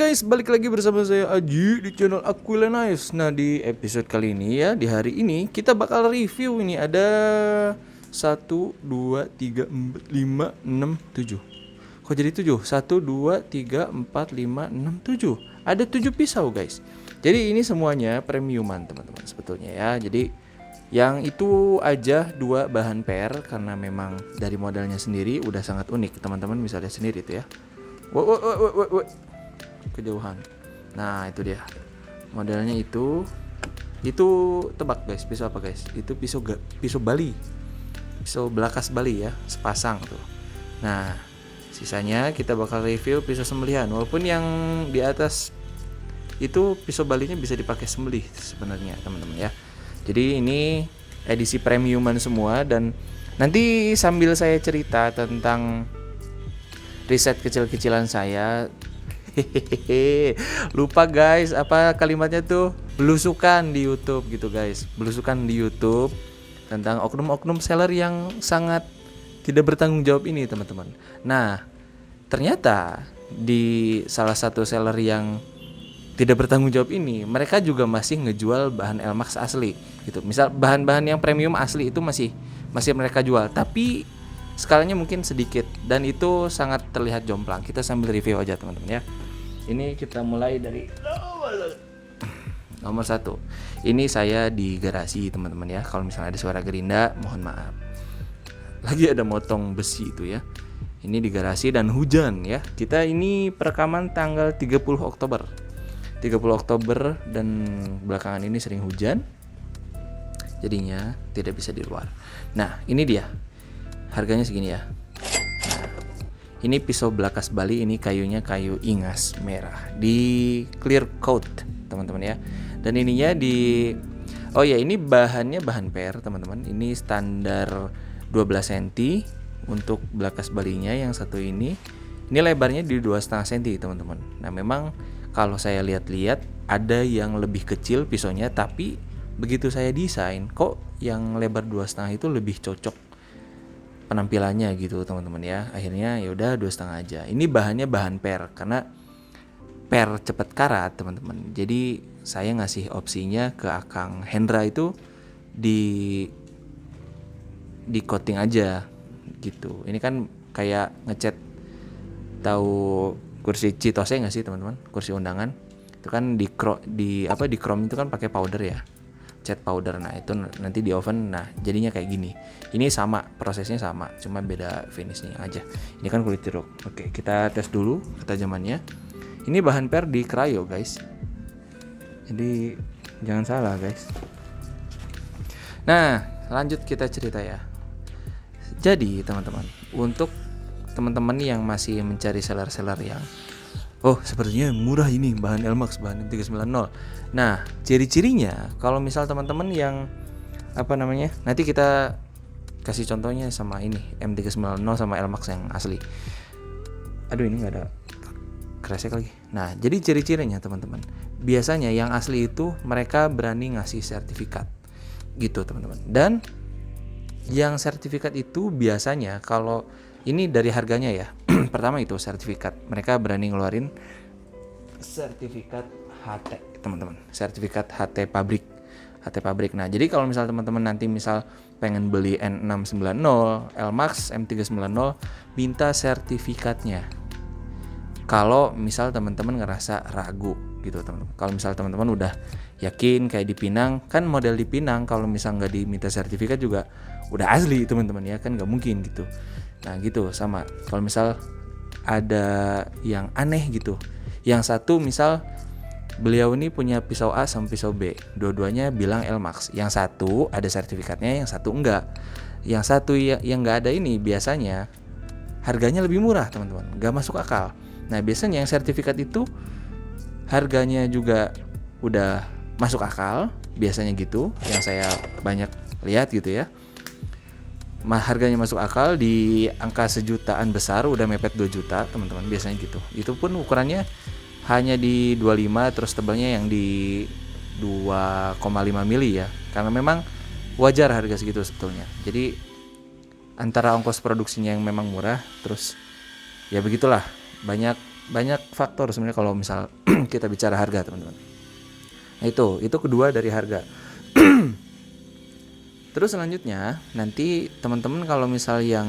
guys, balik lagi bersama saya Aji di channel Aquila Knives. Nah di episode kali ini ya, di hari ini kita bakal review ini ada 1, 2, 3, 4, 5, 6, 7. Kok jadi 7? 1, 2, 3, 4, 5, 6, 7. Ada 7 pisau guys. Jadi ini semuanya premiuman teman-teman sebetulnya ya. Jadi yang itu aja 2 bahan per karena memang dari modelnya sendiri udah sangat unik. Teman-teman bisa lihat sendiri itu ya. Woi. Kejauhan. Nah itu dia modelnya itu tebak guys, pisau apa guys? Itu pisau Bali, pisau belakas Bali ya, sepasang tuh. Nah sisanya kita bakal review pisau sembelihan, walaupun yang di atas itu pisau Balinya bisa dipakai sembelih sebenarnya teman-teman ya. Jadi ini edisi premiuman semua, dan nanti sambil saya cerita tentang riset kecil-kecilan saya. Lupa guys, apa kalimatnya tuh? Belusukan di YouTube gitu guys. Belusukan di YouTube tentang oknum-oknum seller yang sangat tidak bertanggung jawab ini teman-teman. Nah, ternyata di salah satu seller yang tidak bertanggung jawab ini, mereka juga masih ngejual bahan Elmax asli gitu. Misal bahan-bahan yang premium asli itu masih mereka jual, tapi skalanya mungkin sedikit dan itu sangat terlihat jomplang. Kita sambil review aja teman-teman ya. Ini kita mulai dari nomor 1. Ini saya di garasi teman-teman ya. Kalau misalnya ada suara gerinda, mohon maaf. Lagi ada motong besi itu ya. Ini di garasi dan hujan ya. Kita ini perekaman tanggal 30 Oktober. 30 Oktober dan belakangan ini sering hujan. Jadinya tidak bisa di luar. Nah, ini dia. Harganya segini ya. Ini pisau belakas Bali, ini kayunya kayu ingas merah di clear coat teman-teman ya. Dan ininya ini bahannya bahan per teman-teman. Ini standar 12 cm untuk belakas Balinya. Yang satu ini lebarnya di 2,5 cm teman-teman. Nah memang kalau saya lihat-lihat ada yang lebih kecil pisaunya, tapi begitu saya desain kok yang lebar 2,5 itu lebih cocok penampilannya gitu teman-teman ya. Akhirnya ya udah 2,5 aja. Ini bahannya bahan per karena per cepat karat teman-teman. Jadi saya ngasih opsinya ke Akang Hendra itu di coating aja gitu. Ini kan kayak ngecat, tahu kursi Citose nggak sih teman-teman? Kursi undangan itu kan di chrome itu kan pakai powder ya, cat powder. Nah itu nanti di oven, nah jadinya kayak gini. Ini sama, prosesnya sama, cuma beda finishnya aja. Ini kan kulit jeruk. Oke, kita tes dulu ketajamannya. Ini bahan per di cryo guys, jadi jangan salah guys. Nah lanjut kita cerita ya. Jadi teman-teman, untuk teman-teman yang masih mencari seller-seller yang sepertinya murah ini bahan Elmax, bahan M390. Nah, ciri-cirinya kalau misal teman-teman yang nanti kita kasih contohnya sama ini M390 sama Elmax yang asli. Aduh, ini enggak ada kresek lagi. Nah, jadi ciri-cirinya teman-teman, biasanya yang asli itu mereka berani ngasih sertifikat. Gitu, teman-teman. Dan yang sertifikat itu biasanya kalau ini dari harganya ya. Pertama itu sertifikat. Mereka berani ngeluarin sertifikat HT, teman-teman. Sertifikat HT pabrik. Nah, jadi kalau misal teman-teman nanti misal pengen beli N690, Elmax, M390, minta sertifikatnya. Kalau misal teman-teman ngerasa ragu gitu, teman-teman. Kalau misal teman-teman udah yakin kayak di Pinang, kan model di Pinang kalau misal nggak diminta sertifikat juga udah asli teman-teman ya, kan nggak mungkin gitu. Nah gitu sama. Kalau misal ada yang aneh gitu, yang satu misal beliau ini punya pisau A sama pisau B, dua-duanya bilang Elmax, yang satu ada sertifikatnya, yang satu enggak. Yang satu yang enggak ada ini biasanya harganya lebih murah teman-teman, enggak masuk akal. Nah biasanya yang sertifikat itu harganya juga udah masuk akal, biasanya gitu, yang saya banyak lihat gitu ya. Harganya masuk akal, di angka sejutaan besar, udah mepet 2 juta teman-teman, biasanya gitu. Itu pun ukurannya hanya di 25, terus tebalnya yang di 2,5 mili ya, karena memang wajar harga segitu sebetulnya. Jadi antara ongkos produksinya yang memang murah, terus ya begitulah, banyak banyak faktor sebenarnya kalau misal kita bicara harga, teman-teman. Nah, itu kedua dari harga. Terus selanjutnya nanti teman-teman kalau misal yang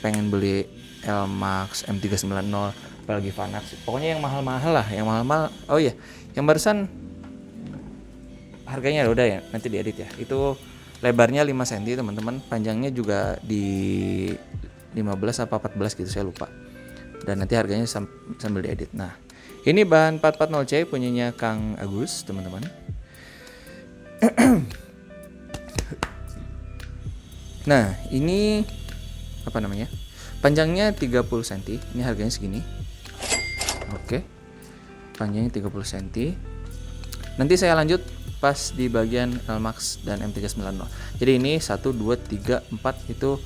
pengen beli Elmax M390 apalagi Vanax, pokoknya yang mahal-mahal lah, yang mahal-mahal. Oh iya, yang barusan harganya udah ya, nanti diedit ya. Itu lebarnya 5 cm teman-teman, panjangnya juga di 15 apa 14 gitu, saya lupa. Dan nanti harganya sambil diedit. Nah, ini bahan 440C punyanya Kang Agus, teman-teman. Nah, ini apa namanya? Panjangnya 30 cm. Ini harganya segini. Oke. Panjangnya 30 cm. Nanti saya lanjut pas di bagian Elmax dan M390. Jadi ini 1 2 3 4 itu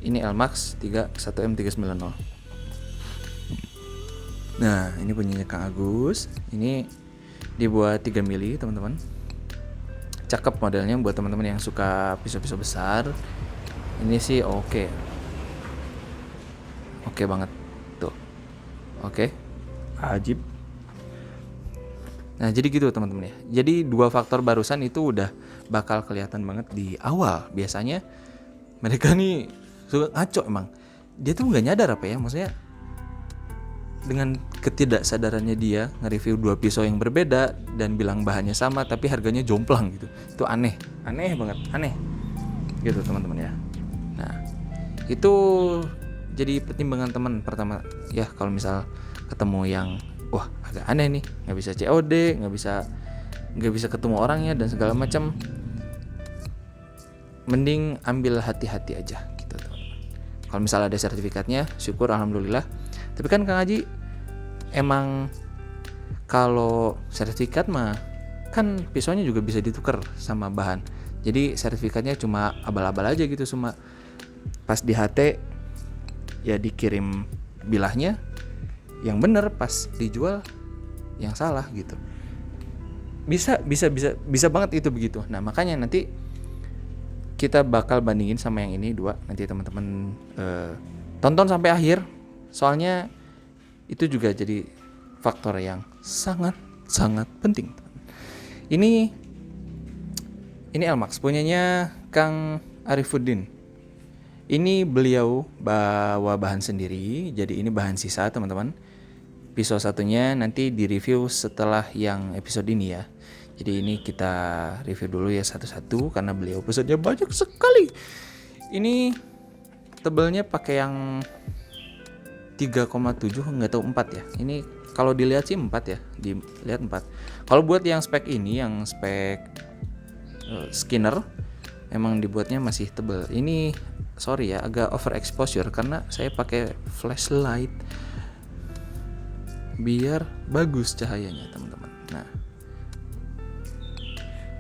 ini Elmax, 3 1 M390. Nah, ini punyanya Kang Agus. Ini dibuat 3 mili, teman-teman. Cakep modelnya buat teman-teman yang suka pisau-pisau besar. Ini sih oke banget tuh. Oke. Ajib. Nah, jadi gitu teman-teman ya. Jadi dua faktor barusan itu udah bakal kelihatan banget di awal. Biasanya mereka nih suka ngaco emang. Dia tuh nggak nyadar apa ya, maksudnya dengan ketidaksadarannya dia nge-review dua pisau yang berbeda dan bilang bahannya sama tapi harganya jomplang gitu. Itu aneh banget, aneh gitu teman-teman ya. Nah, itu jadi pertimbangan teman pertama ya, kalau misal ketemu yang wah agak aneh nih, nggak bisa COD, nggak bisa ketemu orangnya dan segala macam, mending ambil hati-hati aja gitu teman-teman. Kalau misal ada sertifikatnya, syukur alhamdulillah. Tapi kan Kang Haji emang kalau sertifikat mah kan pisaunya juga bisa ditukar sama bahan. Jadi sertifikatnya cuma abal-abal aja gitu, cuma pas di HT ya dikirim bilahnya yang bener, pas dijual yang salah gitu. Bisa banget itu begitu. Nah, makanya nanti kita bakal bandingin sama yang ini dua. Nanti teman-teman tonton sampai akhir. Soalnya itu juga jadi faktor yang sangat penting. Ini Elmax punyanya Kang Arifuddin. Ini beliau bawa bahan sendiri, jadi ini bahan sisa teman-teman. Pisau satunya nanti direview setelah yang episode ini ya. Jadi ini kita review dulu ya satu-satu karena beliau pesannya banyak sekali. Ini tebelnya pakai yang 3,7 nggak tahu 4 ya. Ini kalau dilihat sih 4 ya, dilihat 4. Kalau buat yang spek ini, yang spek Skinner, emang dibuatnya masih tebel. Ini sorry ya, agak overexposure karena saya pakai flashlight biar bagus cahayanya teman-teman. Nah,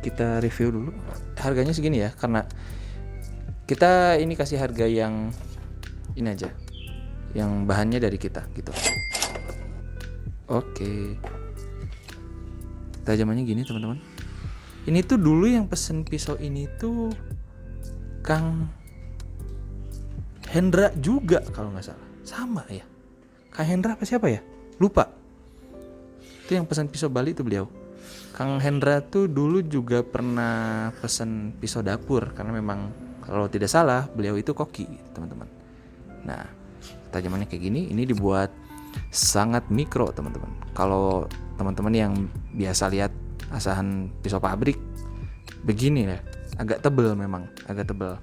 kita review dulu. Harganya segini ya, karena kita ini kasih harga yang ini aja, yang bahannya dari kita gitu. Oke. Tajamannya gini teman-teman. Ini tuh dulu yang pesen pisau ini tuh Kang Hendra juga kalau nggak salah. Sama ya. Kang Hendra apa siapa ya? Lupa. Itu yang pesan pisau Bali itu beliau. Kang Hendra tuh dulu juga pernah pesan pisau dapur karena memang kalau tidak salah beliau itu koki teman-teman. Nah, tajamannya kayak gini. Ini dibuat sangat mikro teman-teman. Kalau teman-teman yang biasa lihat asahan pisau pabrik begini ya, agak tebel memang, agak tebel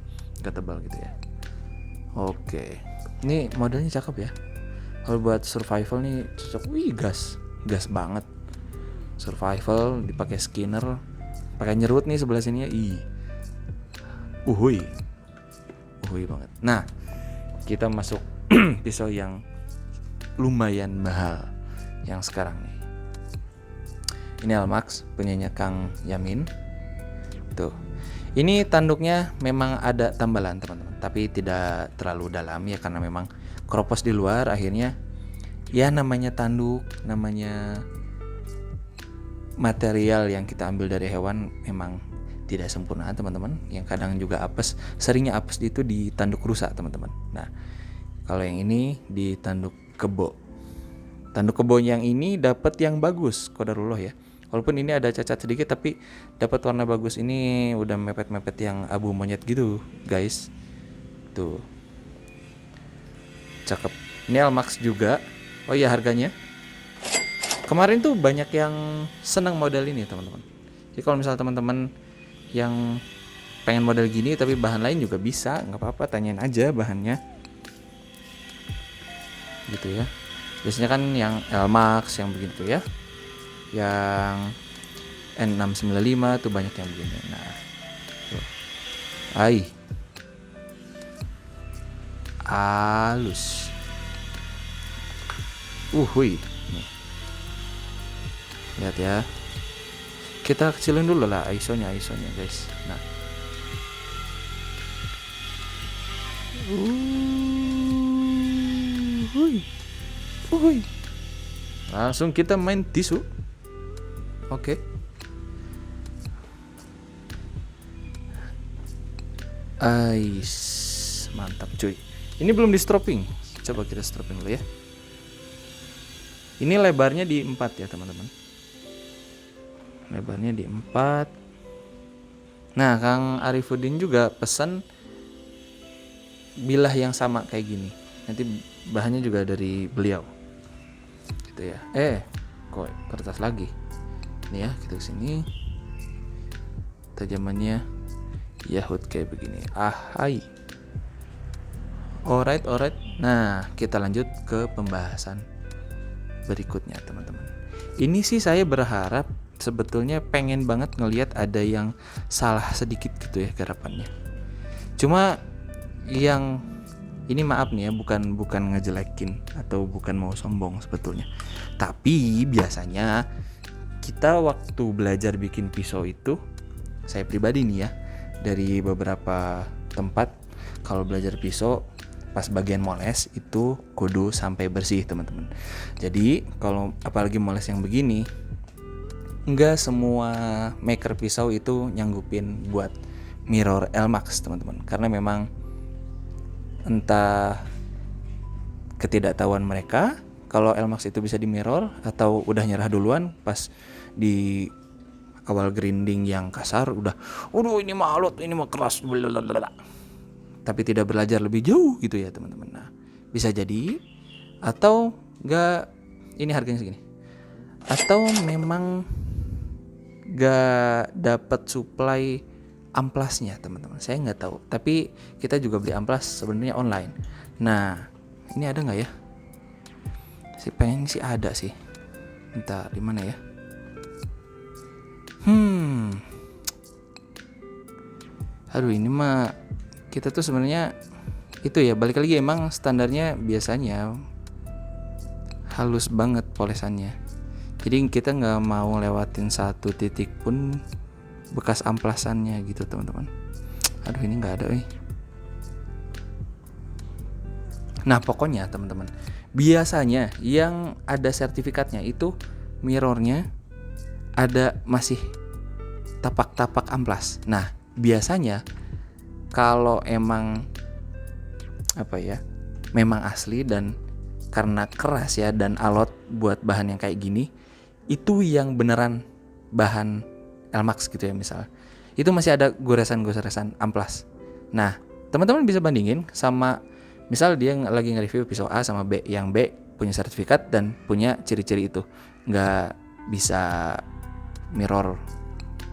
gitu ya. Oke, ini modelnya cakep ya. Kalau buat survival nih cocok. Wih, gas banget. Survival dipakai Skinner, pakai nyerut nih sebelah sini ya. Uhuy banget. Nah, kita masuk pisau yang lumayan mahal yang sekarang nih. Ini Elmax punyanya Kang Yamin. Tuh. Ini tanduknya memang ada tambalan teman-teman, tapi tidak terlalu dalam ya karena memang kropos di luar. Akhirnya ya namanya tanduk, namanya material yang kita ambil dari hewan memang tidak sempurna teman-teman. Yang kadang juga apes, seringnya apes itu di tanduk rusa teman-teman. Nah, kalau yang ini di tanduk kebo. tanduk kebon yang ini dapat yang bagus, qadarullah ya. Walaupun ini ada cacat sedikit tapi dapat warna bagus. Ini udah mepet-mepet yang abu monyet gitu, guys. Tuh. Cakep. Ini Elmax juga. Oh iya, harganya. Kemarin tuh banyak yang senang model ini, teman-teman. Jadi kalau misalnya teman-teman yang pengen model gini tapi bahan lain juga bisa, nggak apa-apa, tanyain aja bahannya. Gitu ya. Biasanya kan yang Elmax yang begitu ya. Yang N695 tuh banyak yang begini. Nah, tuh. Halus. Hui. Nih. Lihat ya. Kita kecilin dulu lah ISO-nya guys. Nah. Hui. Langsung kita main tisu. Oke. Mantap cuy. Ini belum di stropping. Coba kita stropping dulu ya. Ini lebarnya di 4 ya teman-teman. Lebarnya di 4. Nah, Kang Arifuddin juga pesan bilah yang sama kayak gini. Nanti bahannya juga dari beliau. Gitu ya. Kok kertas lagi. Nih ya, kita kesini. Tajamannya Yahud kayak begini. Alright. Nah, kita lanjut ke pembahasan berikutnya, teman-teman. Ini sih saya berharap sebetulnya pengen banget ngelihat ada yang salah sedikit gitu ya garapannya. Cuma yang ini maaf nih ya, bukan ngejelekin atau bukan mau sombong sebetulnya. Tapi biasanya kita waktu belajar bikin pisau itu, saya pribadi nih ya, dari beberapa tempat kalau belajar pisau pas bagian moles itu kudu sampai bersih, teman-teman. Jadi kalau apalagi moles yang begini, enggak semua maker pisau itu nyanggupin buat mirror Elmax, teman-teman. Karena memang entah ketidaktahuan mereka kalau Elmax itu bisa di mirror, atau udah nyerah duluan pas di awal grinding yang kasar udah, ini mah alot, ini mah keras, blablabla. Tapi tidak belajar lebih jauh gitu ya teman-teman. Nah, bisa jadi, atau enggak, ini harganya segini, atau memang enggak dapat supply amplasnya, teman-teman. Saya nggak tahu, tapi kita juga beli amplas sebenarnya online. Nah, ini ada nggak ya? Pengen sih ada sih. Bentar, di mana ya? Aduh, ini mah kita tuh sebenarnya itu ya, balik lagi emang standarnya biasanya halus banget polesannya. Jadi kita nggak mau lewatin satu titik pun bekas amplasannya gitu, teman-teman. Aduh, ini nggak ada Nah, pokoknya teman-teman, biasanya yang ada sertifikatnya itu mirrornya ada masih tapak-tapak amplas. Nah, biasanya kalau emang memang asli dan karena keras ya dan alot buat bahan yang kayak gini, itu yang beneran bahan Elmax gitu ya misal, itu masih ada goresan-goresan amplas. Nah, teman-teman bisa bandingin sama misal dia lagi nge-review pisau A sama B, yang B punya sertifikat dan punya ciri-ciri itu, nggak bisa mirror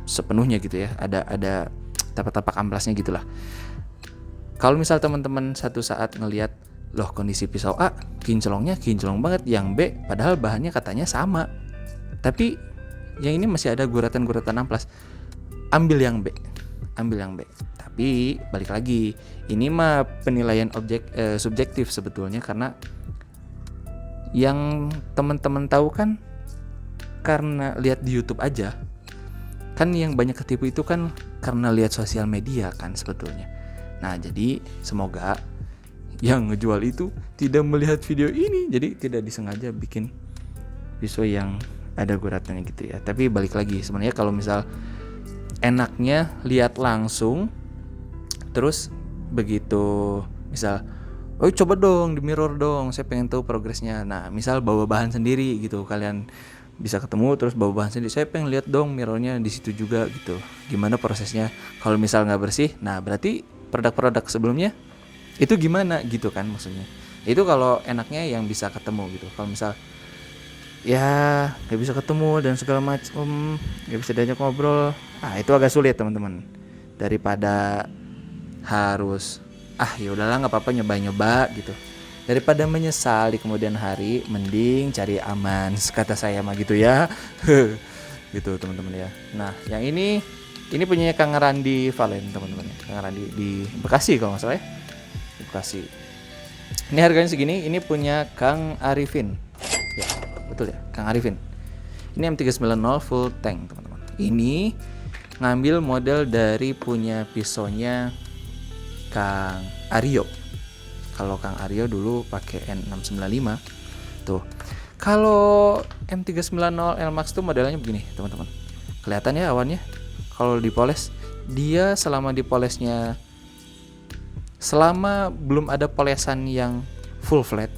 sepenuhnya gitu ya, ada tapak-tapak amplasnya gitulah. Kalau misal teman-teman satu saat ngelihat, loh kondisi pisau A kinclong banget, yang B padahal bahannya katanya sama, tapi yang ini masih ada guratan-guratan amplas, ambil yang B. Tapi balik lagi, ini mah penilaian subjektif sebetulnya, karena yang teman-teman tahu kan karena lihat di YouTube aja. Kan yang banyak ketipu itu kan karena lihat sosial media kan sebetulnya. Nah, jadi semoga yang ngejual itu tidak melihat video ini, jadi tidak disengaja bikin pisau yang ada guratannya gitu ya. Tapi balik lagi, sebenarnya kalau misal enaknya lihat langsung, terus begitu misal oh coba dong di mirror dong, saya pengen tahu progresnya. Nah misal bawa bahan sendiri gitu, kalian bisa ketemu terus bawa bahan sendiri, saya pengen lihat dong mirrornya di situ juga gitu, gimana prosesnya. Kalau misal nggak bersih, nah berarti produk-produk sebelumnya itu gimana gitu kan maksudnya. Itu kalau enaknya yang bisa ketemu gitu. Kalau misal ya nggak bisa ketemu dan segala macam, nggak bisa diajak ngobrol, itu agak sulit teman-teman. Daripada harus ya udahlah nggak apa-apa nyoba gitu, daripada menyesal di kemudian hari, mending cari aman, kata saya mah gitu ya. Gitu teman-teman ya. Nah yang ini punyanya Kang Randi Valen teman-teman ya. Kang Randi di Bekasi kalau nggak salah ya, di Bekasi. Ini harganya segini. Ini punya Kang Arifin ya, betul ya, Kang Arifin. Ini M390 full tank teman-teman. Ini ngambil model dari punya pisaunya Kang Aryo. Kalau Kang Aryo dulu pakai N695 tuh. Kalau M390 Lmax tuh modelnya begini teman-teman. Kelihatan ya awannya. Kalau dipoles, dia selama dipolesnya, selama belum ada polesan yang full flat,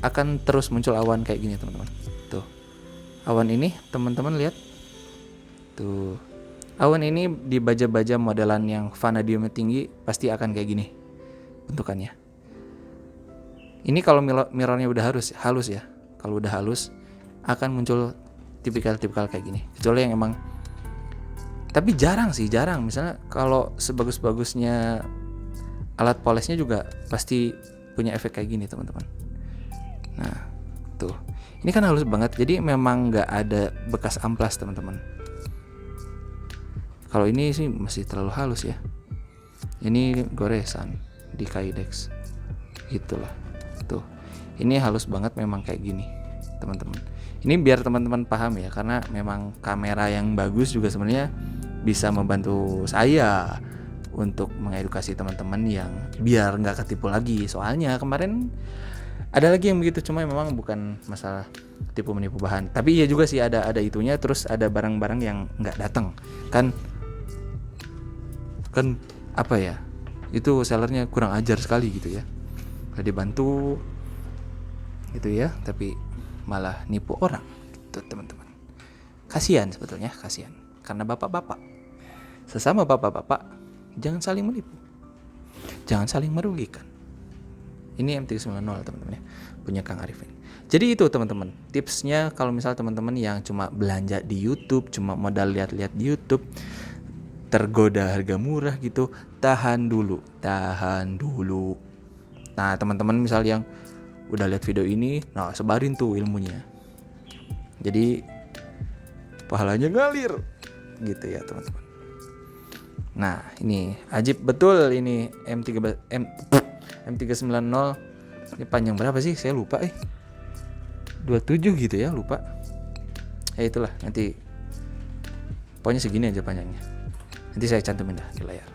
akan terus muncul awan kayak gini teman-teman. Tuh. Awan ini teman-teman lihat. Tuh. Awan ini di baja-baja modelan yang vanadiumnya tinggi pasti akan kayak gini bentukannya. Ini kalau mirrornya udah halus ya. Kalau udah halus akan muncul tipikal-tipikal kayak gini. Kecuali yang emang, tapi jarang. Misalnya kalau sebagus-bagusnya alat polesnya juga pasti punya efek kayak gini teman-teman. Nah tuh, ini kan halus banget. Jadi memang nggak ada bekas amplas teman-teman. Kalau ini sih masih terlalu halus ya. Ini goresan di Kydex gitulah. Tuh, ini halus banget memang kayak gini teman-teman. Ini biar teman-teman paham ya, karena memang kamera yang bagus juga sebenarnya bisa membantu saya untuk mengedukasi teman-teman yang biar nggak ketipu lagi. Soalnya kemarin ada lagi yang begitu, cuma memang bukan masalah tipu menipu bahan, tapi iya juga sih ada itunya. Terus ada barang-barang yang nggak datang kan apa ya, itu sellernya kurang ajar sekali gitu ya. Udah dibantu gitu ya, tapi malah nipu orang gitu teman-teman. Kasihan sebetulnya, kasihan. Karena bapak-bapak, sesama bapak-bapak, jangan saling menipu, jangan saling merugikan. Ini M390 teman-teman ya, punya Kang Arifin. Jadi itu teman-teman tipsnya. Kalau misal teman-teman yang cuma belanja di YouTube, cuma modal lihat-lihat di YouTube, tergoda harga murah gitu, tahan dulu. Nah teman-teman misal yang udah lihat video ini, nah sebarin tuh ilmunya, jadi pahalanya ngalir gitu ya teman-teman. Nah ini ajib betul, ini M390. Ini panjang berapa sih, saya lupa 27 gitu ya, lupa ya. Itulah, nanti pokoknya segini aja panjangnya, nanti saya cantumin dah di layar.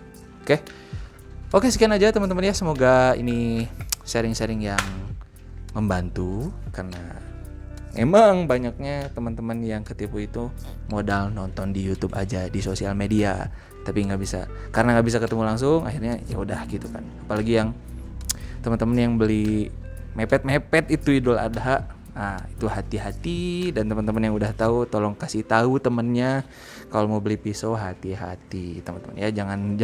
Oke, sekian aja teman-teman ya. Semoga ini sharing-sharing yang membantu, karena emang banyaknya teman-teman yang ketipu itu modal nonton di YouTube aja, di sosial media, tapi karena nggak bisa ketemu langsung, akhirnya ya udah gitu kan. Apalagi yang teman-teman yang beli mepet itu Idul Adha, nah itu hati-hati. Dan teman-teman yang udah tahu, tolong kasih tahu temennya kalau mau beli pisau, hati-hati teman-teman ya. Jangan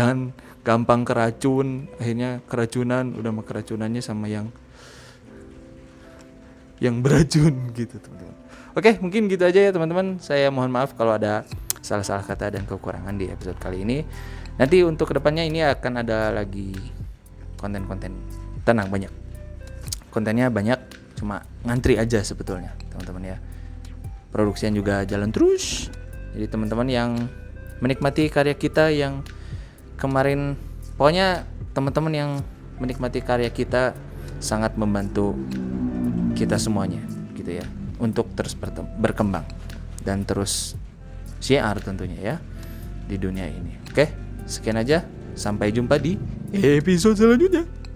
gampang keracun, akhirnya keracunan, udah mah keracunannya sama yang beracun gitu teman-teman. Oke, mungkin gitu aja ya teman-teman. Saya mohon maaf kalau ada salah-salah kata dan kekurangan di episode kali ini. Nanti untuk kedepannya ini akan ada lagi konten-konten. Tenang, banyak kontennya, banyak, cuma ngantri aja sebetulnya teman-teman ya. Produksian juga jalan terus. Jadi teman-teman yang menikmati karya kita yang kemarin, pokoknya teman-teman yang menikmati karya kita sangat membantu kita semuanya gitu ya, untuk terus berkembang dan terus syiar tentunya ya di dunia ini. Oke, sekian aja, sampai jumpa di episode selanjutnya.